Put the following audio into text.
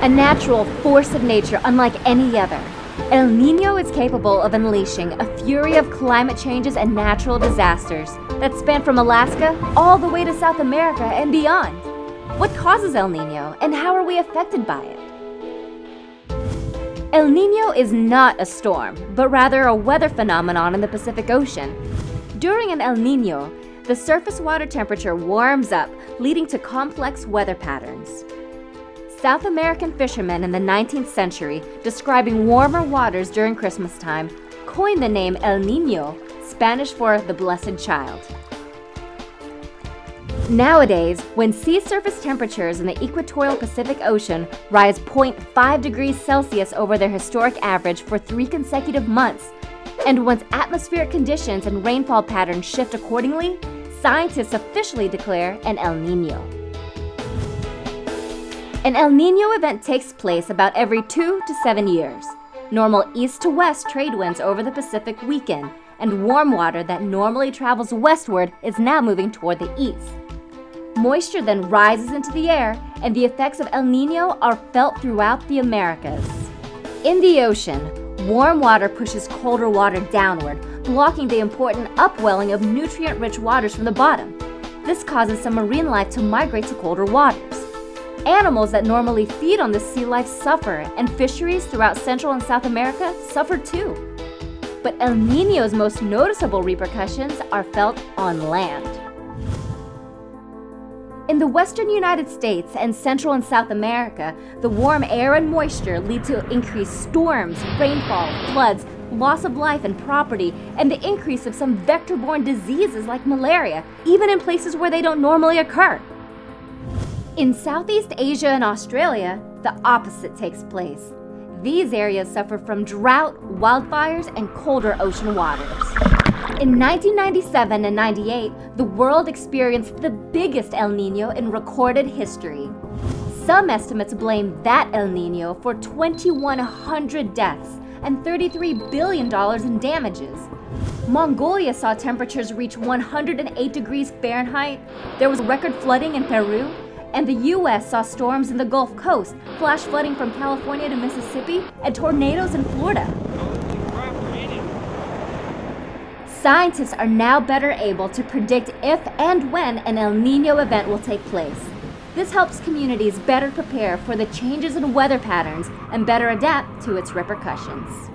A natural force of nature unlike any other, El Niño is capable of unleashing a fury of climate changes and natural disasters that span from Alaska all the way to South America and beyond. What causes El Niño, and how are we affected by it? El Niño is not a storm, but rather a weather phenomenon in the Pacific Ocean. During an El Niño, the surface water temperature warms up, leading to complex weather patterns. South American fishermen in the 19th century, describing warmer waters during Christmas time, coined the name El Niño, Spanish for the Blessed Child. Nowadays, when sea surface temperatures in the equatorial Pacific Ocean rise 0.5 degrees Celsius over their historic average for 3 consecutive months, and once atmospheric conditions and rainfall patterns shift accordingly, scientists officially declare an El Niño. An El Niño event takes place about every 2 to 7 years. Normal east to west trade winds over the Pacific weaken, and warm water that normally travels westward is now moving toward the east. Moisture then rises into the air, and the effects of El Niño are felt throughout the Americas. In the ocean, warm water pushes colder water downward, blocking the important upwelling of nutrient-rich waters from the bottom. This causes some marine life to migrate to colder waters. Animals that normally feed on this sea life suffer, and fisheries throughout Central and South America suffer too. But El Niño's most noticeable repercussions are felt on land. In the western United States and Central and South America, the warm air and moisture lead to increased storms, rainfall, floods, loss of life and property, and the increase of some vector-borne diseases like malaria, even in places where they don't normally occur. In Southeast Asia and Australia, the opposite takes place. These areas suffer from drought, wildfires, and colder ocean waters. In 1997 and 98, the world experienced the biggest El Niño in recorded history. Some estimates blame that El Niño for 2,100 deaths and $33 billion in damages. Mongolia saw temperatures reach 108 degrees Fahrenheit, there was record flooding in Peru, and the U.S. saw storms in the Gulf Coast, flash flooding from California to Mississippi, and tornadoes in Florida. Scientists are now better able to predict if and when an El Niño event will take place. This helps communities better prepare for the changes in weather patterns and better adapt to its repercussions.